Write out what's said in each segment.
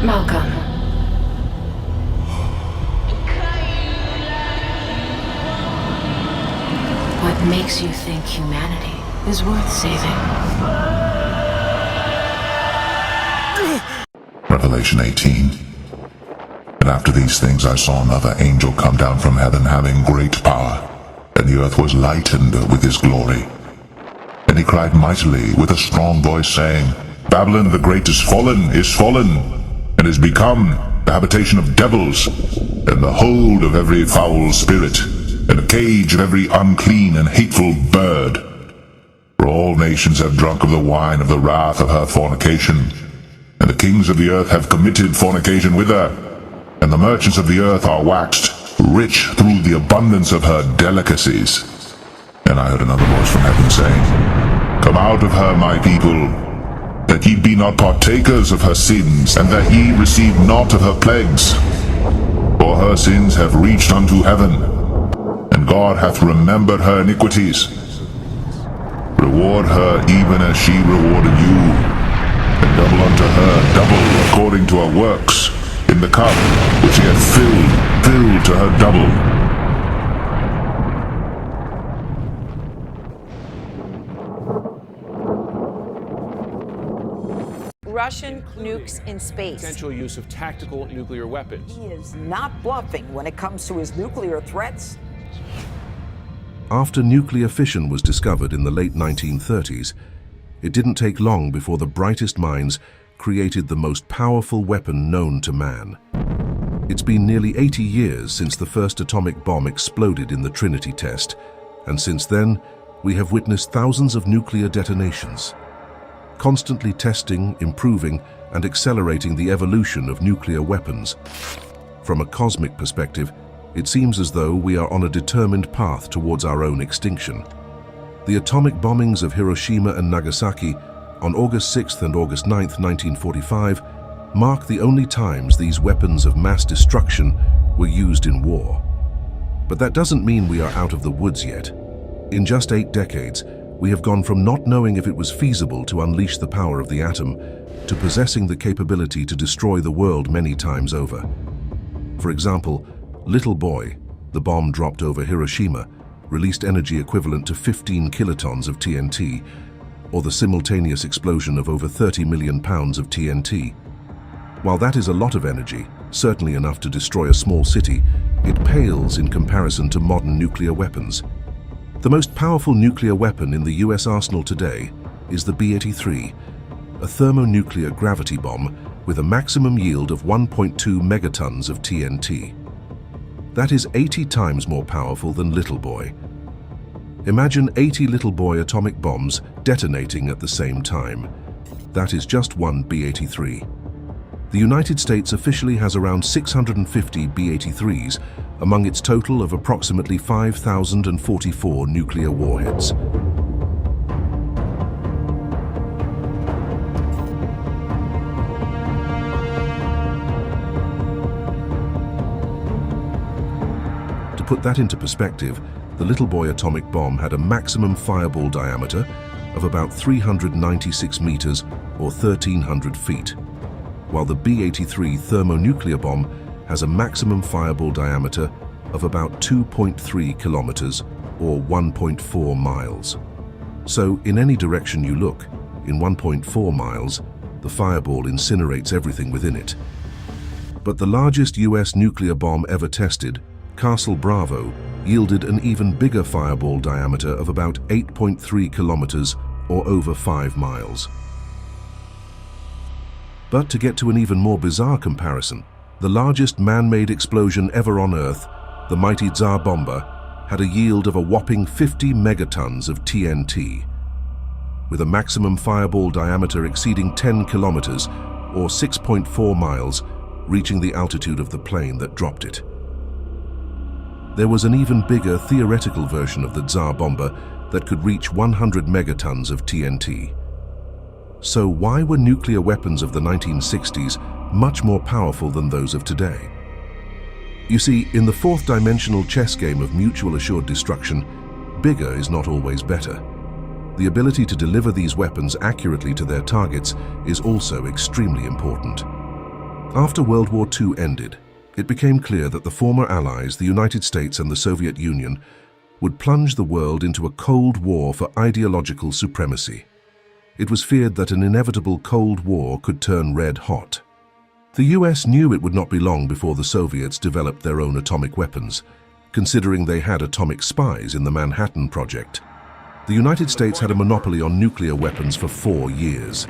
Malcolm. What makes you think humanity is worth saving? Revelation 18. And after these things I saw another angel come down from heaven, having great power, and the earth was lightened with his glory. And he cried mightily with a strong voice, saying, Babylon the great is fallen, and is become the habitation of devils, and the hold of every foul spirit, and the cage of every unclean and hateful bird. For all nations have drunk of the wine of the wrath of her fornication, and the kings of the earth have committed fornication with her, and the merchants of the earth are waxed rich through the abundance of her delicacies. And I heard another voice from heaven saying, Come out of her, my people, that ye be not partakers of her sins, and that ye receive not of her plagues. For her sins have reached unto heaven, and God hath remembered her iniquities. Reward her even as she rewarded you, and double unto her double according to her works, in the cup which she hath filled to her double. Russian nukes in space. Potential use of tactical nuclear weapons. He is not bluffing when it comes to his nuclear threats. After nuclear fission was discovered in the late 1930s, it didn't take long before the brightest minds created the most powerful weapon known to man. It's been nearly 80 years since the first atomic bomb exploded in the Trinity test, and since then, we have witnessed thousands of nuclear detonations, constantly testing, improving, and accelerating the evolution of nuclear weapons. From a cosmic perspective, it seems as though we are on a determined path towards our own extinction. The atomic bombings of Hiroshima and Nagasaki on August 6th and August 9th, 1945, mark the only times these weapons of mass destruction were used in war. But that doesn't mean we are out of the woods yet. In just 8 decades, we have gone from not knowing if it was feasible to unleash the power of the atom to possessing the capability to destroy the world many times over. For example, Little Boy, the bomb dropped over Hiroshima, released energy equivalent to 15 kilotons of TNT, or the simultaneous explosion of over 30 million pounds of TNT. While that is a lot of energy, certainly enough to destroy a small city, it pales in comparison to modern nuclear weapons. The most powerful nuclear weapon in the US arsenal today is the B-83, a thermonuclear gravity bomb with a maximum yield of 1.2 megatons of TNT. That is 80 times more powerful than Little Boy. Imagine 80 Little Boy atomic bombs detonating at the same time. That is just one B-83. The United States officially has around 650 B-83s among its total of approximately 5,044 nuclear warheads. To put that into perspective, the Little Boy atomic bomb had a maximum fireball diameter of about 396 meters or 1,300 feet, while the B-83 thermonuclear bomb has a maximum fireball diameter of about 2.3 kilometers or 1.4 miles. So in any direction you look, in 1.4 miles, the fireball incinerates everything within it. But the largest US nuclear bomb ever tested, Castle Bravo, yielded an even bigger fireball diameter of about 8.3 kilometers or over 5 miles. But to get to an even more bizarre comparison, the largest man-made explosion ever on Earth, the mighty Tsar Bomba, had a yield of a whopping 50 megatons of TNT, with a maximum fireball diameter exceeding 10 kilometers or 6.4 miles, reaching the altitude of the plane that dropped it. There was an even bigger theoretical version of the Tsar Bomba that could reach 100 megatons of TNT. So why were nuclear weapons of the 1960s much more powerful than those of today? You see, in the fourth-dimensional chess game of mutual assured destruction, bigger is not always better. The ability to deliver these weapons accurately to their targets is also extremely important. After World War II ended, it became clear that the former allies, the United States and the Soviet Union, would plunge the world into a Cold War for ideological supremacy. It was feared that an inevitable Cold War could turn red hot. The US knew it would not be long before the Soviets developed their own atomic weapons, considering they had atomic spies in the Manhattan Project. The United States had a monopoly on nuclear weapons for 4 years.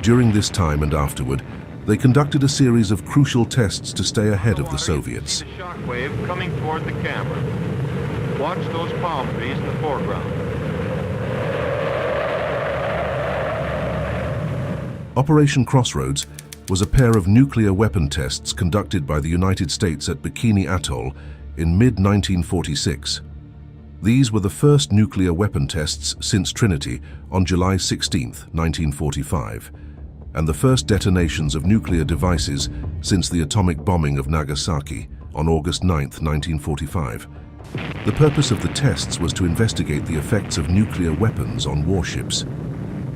During this time and afterward, they conducted a series of crucial tests to stay ahead of the Soviets. The shockwave coming toward the camera. Watch those palm trees in the foreground. Operation Crossroads was a pair of nuclear weapon tests conducted by the United States at Bikini Atoll in mid-1946. These were the first nuclear weapon tests since Trinity on July 16, 1945, and the first detonations of nuclear devices since the atomic bombing of Nagasaki on August 9, 1945. The purpose of the tests was to investigate the effects of nuclear weapons on warships.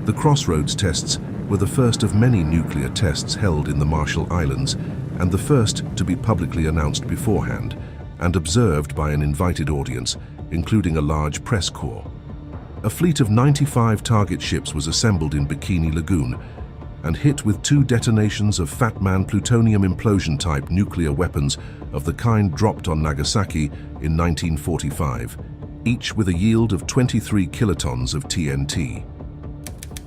The Crossroads tests were the first of many nuclear tests held in the Marshall Islands and the first to be publicly announced beforehand and observed by an invited audience, including a large press corps. A fleet of 95 target ships was assembled in Bikini Lagoon and hit with 2 detonations of Fat Man plutonium implosion-type nuclear weapons of the kind dropped on Nagasaki in 1945, each with a yield of 23 kilotons of TNT.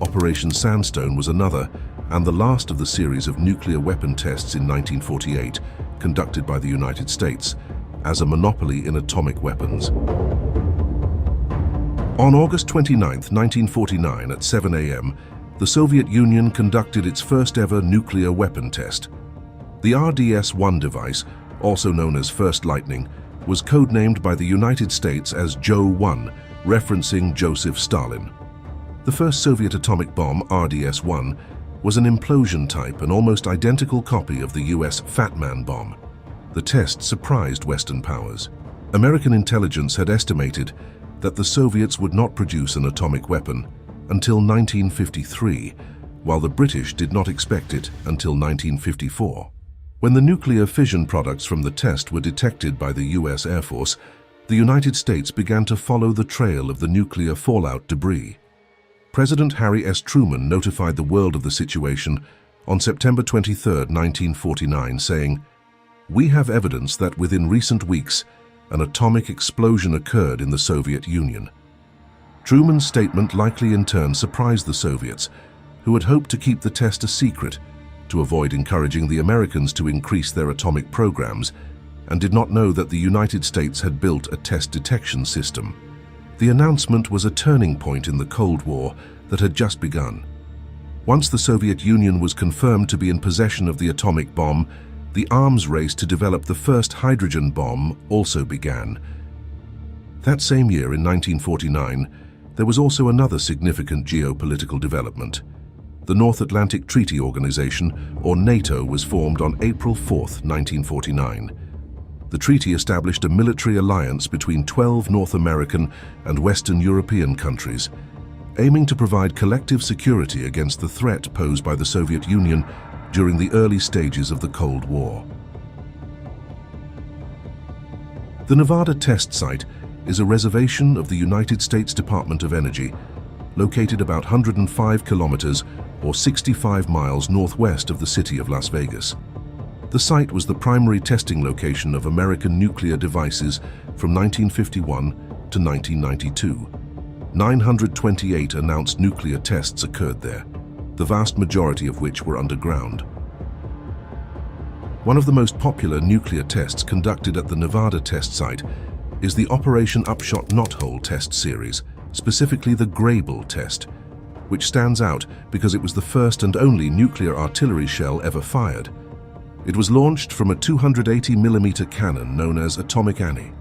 Operation Sandstone was another and the last of the series of nuclear weapon tests in 1948 conducted by the United States as a monopoly in atomic weapons. On August 29, 1949 at 7 a.m., the Soviet Union conducted its first ever nuclear weapon test. The RDS-1 device, also known as First Lightning, was codenamed by the United States as Joe-1, referencing Joseph Stalin. The first Soviet atomic bomb, RDS-1, was an implosion type, an almost identical copy of the US Fat Man bomb. The test surprised Western powers. American intelligence had estimated that the Soviets would not produce an atomic weapon until 1953, while the British did not expect it until 1954. When the nuclear fission products from the test were detected by the US Air Force, the United States began to follow the trail of the nuclear fallout debris. President Harry S. Truman notified the world of the situation on September 23, 1949, saying, "We have evidence that within recent weeks, an atomic explosion occurred in the Soviet Union." Truman's statement likely in turn surprised the Soviets, who had hoped to keep the test a secret to avoid encouraging the Americans to increase their atomic programs, and did not know that the United States had built a test detection system. The announcement was a turning point in the Cold War that had just begun. Once the Soviet Union was confirmed to be in possession of the atomic bomb, the arms race to develop the first hydrogen bomb also began. That same year, in 1949, there was also another significant geopolitical development. The North Atlantic Treaty Organization, or NATO, was formed on April 4, 1949. The treaty established a military alliance between 12 North American and Western European countries, aiming to provide collective security against the threat posed by the Soviet Union during the early stages of the Cold War. The Nevada test site is a reservation of the United States Department of Energy, located about 105 kilometers or 65 miles northwest of the city of Las Vegas. The site was the primary testing location of American nuclear devices from 1951 to 1992. 928 announced nuclear tests occurred there, the vast majority of which were underground. One of the most popular nuclear tests conducted at the Nevada test site is the Operation Upshot Knothole test series, specifically the Grable test, which stands out because it was the first and only nuclear artillery shell ever fired. It was launched from a 280mm cannon known as Atomic Annie.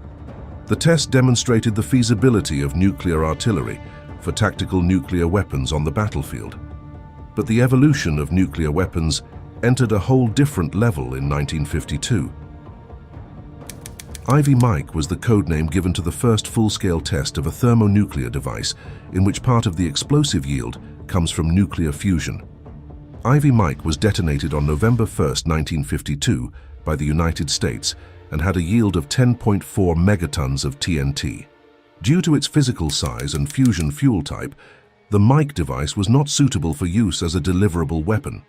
The test demonstrated the feasibility of nuclear artillery for tactical nuclear weapons on the battlefield. But the evolution of nuclear weapons entered a whole different level in 1952. Ivy Mike was the codename given to the first full-scale test of a thermonuclear device in which part of the explosive yield comes from nuclear fusion. Ivy Mike was detonated on November 1, 1952 by the United States and had a yield of 10.4 megatons of TNT. Due to its physical size and fusion fuel type, the Mike device was not suitable for use as a deliverable weapon.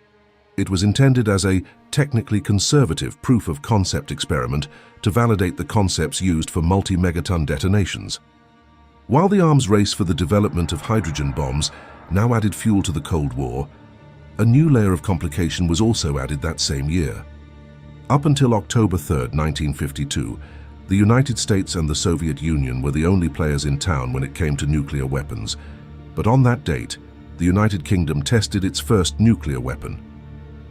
It was intended as a technically conservative proof-of-concept experiment to validate the concepts used for multi-megaton detonations. While the arms race for the development of hydrogen bombs now added fuel to the Cold War, a new layer of complication was also added that same year. Up until October 3, 1952, the United States and the Soviet Union were the only players in town when it came to nuclear weapons. But on that date, the United Kingdom tested its first nuclear weapon.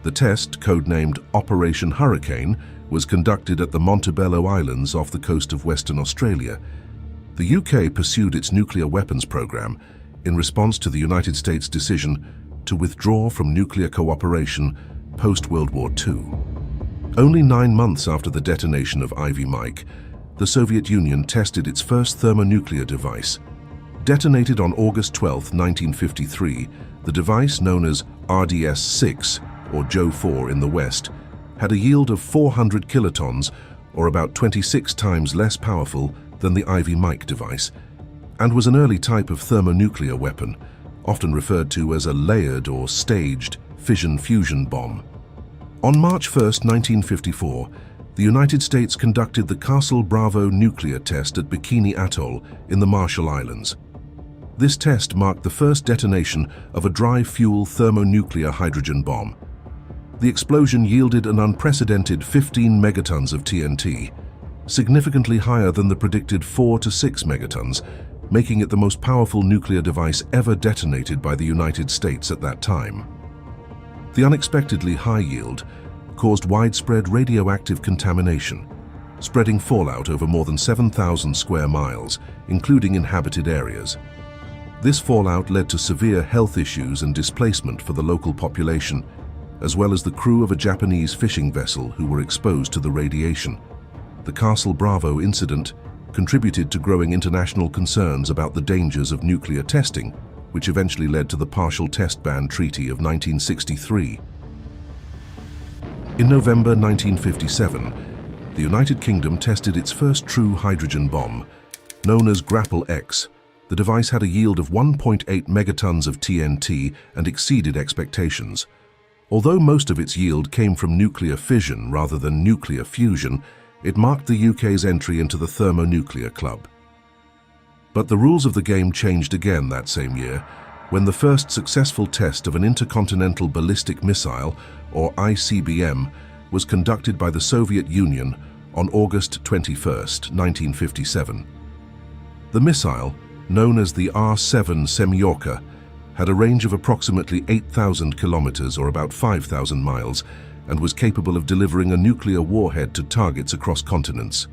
The test, codenamed Operation Hurricane, was conducted at the Montebello Islands off the coast of Western Australia. The UK pursued its nuclear weapons program in response to the United States' decision to withdraw from nuclear cooperation post-World War II. Only 9 months after the detonation of Ivy Mike, the Soviet Union tested its first thermonuclear device. Detonated on August 12, 1953, the device, known as RDS-6, or Joe 4 in the West, had a yield of 400 kilotons, or about 26 times less powerful than the Ivy Mike device, and was an early type of thermonuclear weapon, often referred to as a layered or staged fission-fusion bomb. On March 1, 1954, the United States conducted the Castle Bravo nuclear test at Bikini Atoll in the Marshall Islands. This test marked the first detonation of a dry-fuel thermonuclear hydrogen bomb. The explosion yielded an unprecedented 15 megatons of TNT, significantly higher than the predicted 4 to 6 megatons, making it the most powerful nuclear device ever detonated by the United States at that time. The unexpectedly high yield caused widespread radioactive contamination, spreading fallout over more than 7,000 square miles, including inhabited areas. This fallout led to severe health issues and displacement for the local population, as well as the crew of a Japanese fishing vessel who were exposed to the radiation. The Castle Bravo incident contributed to growing international concerns about the dangers of nuclear testing, which eventually led to the Partial Test Ban Treaty of 1963. In November 1957, the United Kingdom tested its first true hydrogen bomb, known as Grapple X. The device had a yield of 1.8 megatons of TNT and exceeded expectations. Although most of its yield came from nuclear fission rather than nuclear fusion, it marked the UK's entry into the thermonuclear club. But the rules of the game changed again that same year, when the first successful test of an intercontinental ballistic missile, or ICBM, was conducted by the Soviet Union on August 21, 1957. The missile, known as the R-7 Semyorka, had a range of approximately 8,000 kilometers, or about 5,000 miles, and was capable of delivering a nuclear warhead to targets across continents.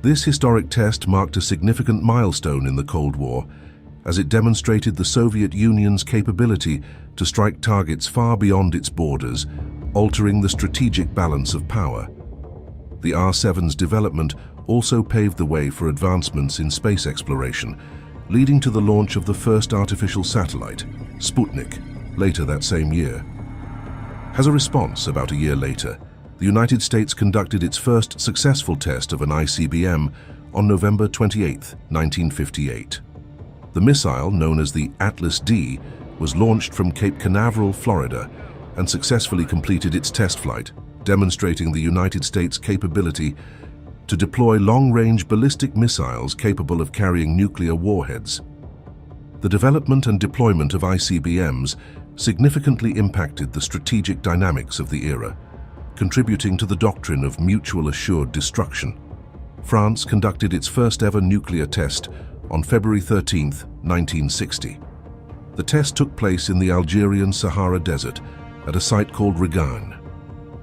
This historic test marked a significant milestone in the Cold War, as it demonstrated the Soviet Union's capability to strike targets far beyond its borders, altering the strategic balance of power. The R-7's development also paved the way for advancements in space exploration, leading to the launch of the first artificial satellite, Sputnik, later that same year. As a response, about a year later, the United States conducted its first successful test of an ICBM on November 28, 1958. The missile, known as the Atlas D, was launched from Cape Canaveral, Florida, and successfully completed its test flight, demonstrating the United States' capability to deploy long-range ballistic missiles capable of carrying nuclear warheads. The development and deployment of ICBMs significantly impacted the strategic dynamics of the era, contributing to the doctrine of mutual assured destruction. France conducted its first-ever nuclear test on February 13, 1960. The test took place in the Algerian Sahara Desert at a site called Regan.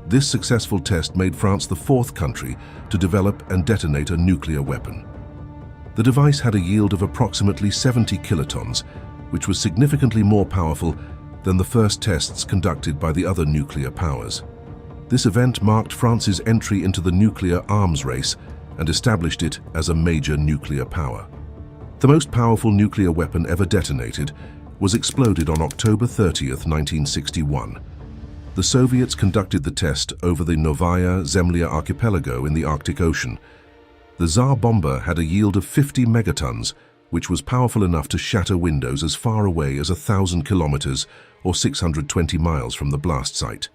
This successful test made France the fourth country to develop and detonate a nuclear weapon. The device had a yield of approximately 70 kilotons, which was significantly more powerful than the first tests conducted by the other nuclear powers. This event marked France's entry into the nuclear arms race and established it as a major nuclear power. The most powerful nuclear weapon ever detonated was exploded on October 30th, 1961. The Soviets conducted the test over the Novaya Zemlya archipelago in the Arctic Ocean. The Tsar bomber had a yield of 50 megatons, which was powerful enough to shatter windows as far away as 1,000 kilometers or 620 miles from the blast site.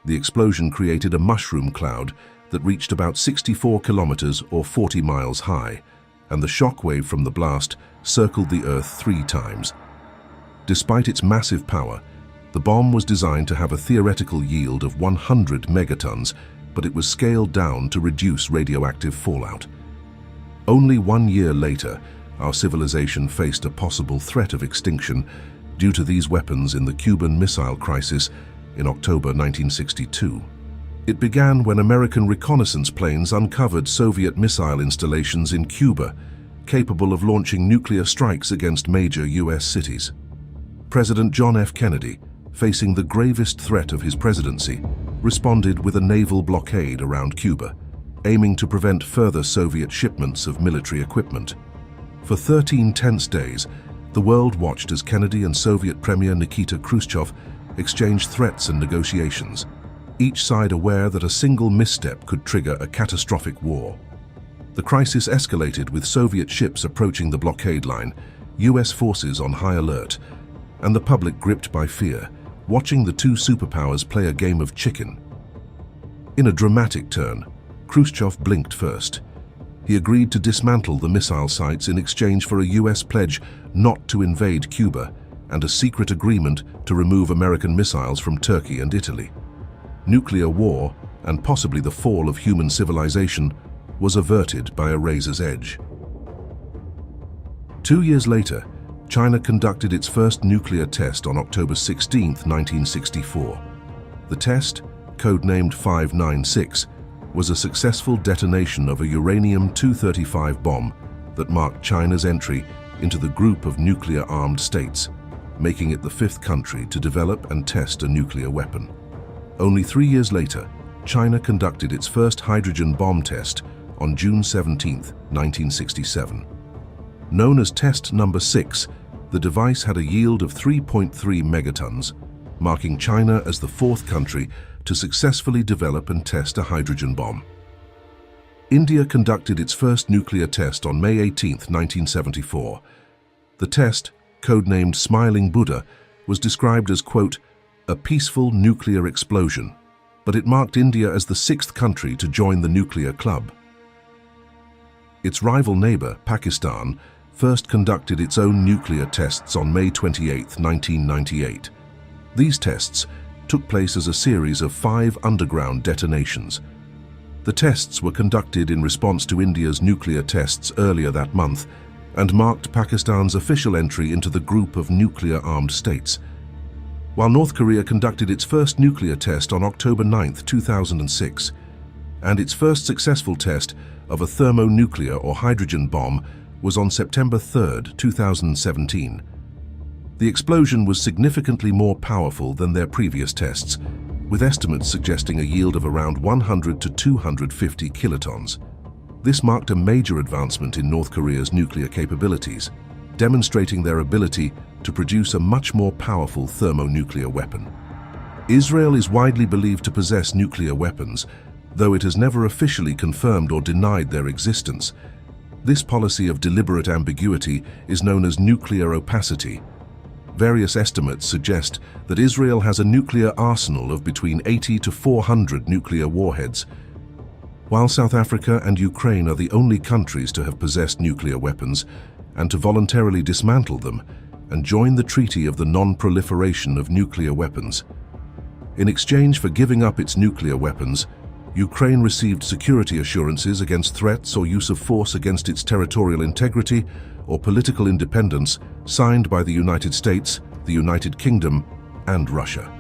The explosion created a mushroom cloud that reached about 64 kilometers or 40 miles high, and the shockwave from the blast circled the Earth 3 times. Despite its massive power, the bomb was designed to have a theoretical yield of 100 megatons, but it was scaled down to reduce radioactive fallout. Only 1 year later, our civilization faced a possible threat of extinction due to these weapons in the Cuban Missile Crisis in October 1962. It began when American reconnaissance planes uncovered Soviet missile installations in Cuba, capable of launching nuclear strikes against major U.S. cities. President John F. Kennedy, facing the gravest threat of his presidency, responded with a naval blockade around Cuba, aiming to prevent further Soviet shipments of military equipment. For 13 tense days, the world watched as Kennedy and Soviet Premier Nikita Khrushchev exchanged threats and negotiations, each side aware that a single misstep could trigger a catastrophic war. The crisis escalated with Soviet ships approaching the blockade line, US forces on high alert, and the public gripped by fear, watching the two superpowers play a game of chicken. In a dramatic turn, Khrushchev blinked first. He agreed to dismantle the missile sites in exchange for a US pledge not to invade Cuba and a secret agreement to remove American missiles from Turkey and Italy. Nuclear war, and possibly the fall of human civilization, was averted by a razor's edge. 2 years later, China conducted its first nuclear test on October 16, 1964. The test, codenamed 596, was a successful detonation of a uranium-235 bomb that marked China's entry into the group of nuclear-armed states, making it the 5th country to develop and test a nuclear weapon. Only 3 years later, China conducted its first hydrogen bomb test on June 17, 1967. Known as Test Number 6, the device had a yield of 3.3 megatons, marking China as the 4th country to successfully develop and test a hydrogen bomb. India conducted its first nuclear test on May 18, 1974. The test, codenamed Smiling Buddha, was described as, quote, a peaceful nuclear explosion, but it marked India as the 6th country to join the nuclear club. Its rival neighbor, Pakistan, first conducted its own nuclear tests on May 28, 1998. These tests took place as a series of 5 underground detonations. The tests were conducted in response to India's nuclear tests earlier that month and marked Pakistan's official entry into the group of nuclear-armed states. While North Korea conducted its first nuclear test on October 9, 2006, and its first successful test of a thermonuclear or hydrogen bomb was on September 3, 2017. The explosion was significantly more powerful than their previous tests, with estimates suggesting a yield of around 100 to 250 kilotons. This marked a major advancement in North Korea's nuclear capabilities, demonstrating their ability to produce a much more powerful thermonuclear weapon. Israel is widely believed to possess nuclear weapons, though it has never officially confirmed or denied their existence. This policy of deliberate ambiguity is known as nuclear opacity. Various estimates suggest that Israel has a nuclear arsenal of between 80 to 400 nuclear warheads. While South Africa and Ukraine are the only countries to have possessed nuclear weapons and to voluntarily dismantle them and join the Treaty of the Non-Proliferation of Nuclear Weapons. In exchange for giving up its nuclear weapons, Ukraine received security assurances against threats or use of force against its territorial integrity or political independence signed by the United States, the United Kingdom, and Russia.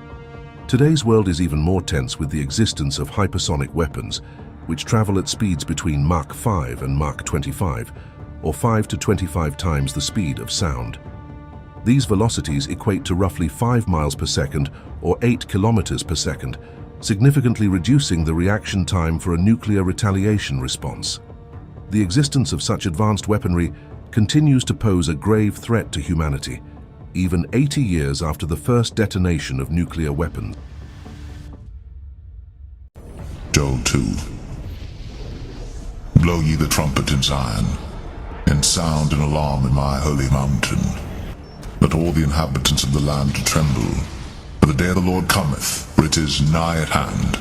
Today's world is even more tense with the existence of hypersonic weapons, which travel at speeds between Mach 5 and Mach 25, or 5 to 25 times the speed of sound. These velocities equate to roughly 5 miles per second or 8 kilometers per second, significantly reducing the reaction time for a nuclear retaliation response. The existence of such advanced weaponry continues to pose a grave threat to humanity, even 80 years after the first detonation of nuclear weapons. Joel 2. Blow ye the trumpet in Zion, and sound an alarm in my holy mountain. Let all the inhabitants of the land tremble, for the day of the Lord cometh, for it is nigh at hand,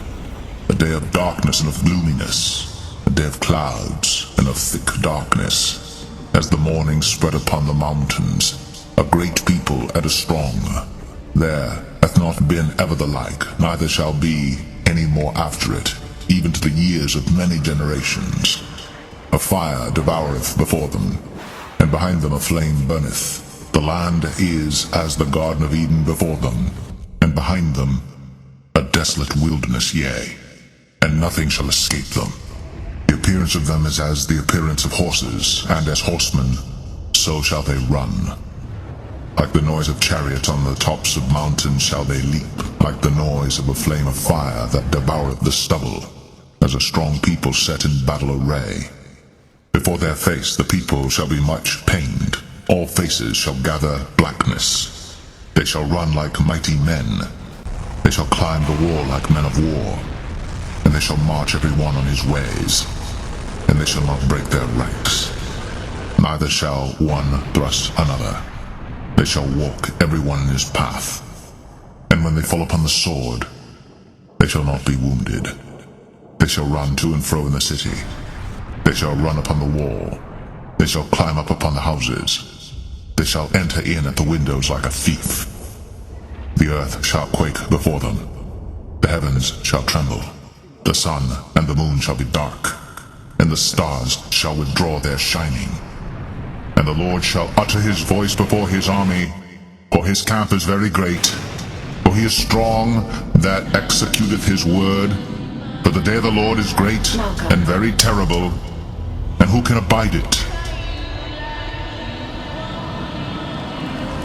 a day of darkness and of gloominess, a day of clouds and of thick darkness, as the morning spread upon the mountains, a great people and a strong. There hath not been ever the like, neither shall be any more after it, even to the years of many generations. A fire devoureth before them, and behind them a flame burneth. The land is as the Garden of Eden before them, and behind them a desolate wilderness, yea, and nothing shall escape them. The appearance of them is as the appearance of horses, and as horsemen, so shall they run. Like the noise of chariots on the tops of mountains shall they leap, like the noise of a flame of fire that devoureth the stubble, as a strong people set in battle array. Before their face the people shall be much pained, all faces shall gather blackness. They shall run like mighty men, they shall climb the wall like men of war, and they shall march every one on his ways, and they shall not break their ranks, neither shall one thrust another. They shall walk every one in his path, and when they fall upon the sword, they shall not be wounded. They shall run to and fro in the city, they shall run upon the wall, they shall climb up upon the houses, they shall enter in at the windows like a thief. The earth shall quake before them, the heavens shall tremble, the sun and the moon shall be dark, and the stars shall withdraw their shining. And the Lord shall utter his voice before his army, for his camp is very great, for he is strong that executeth his word. For the day of the Lord is great and very terrible, and who can abide it?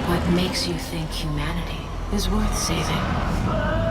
What makes you think humanity is worth saving?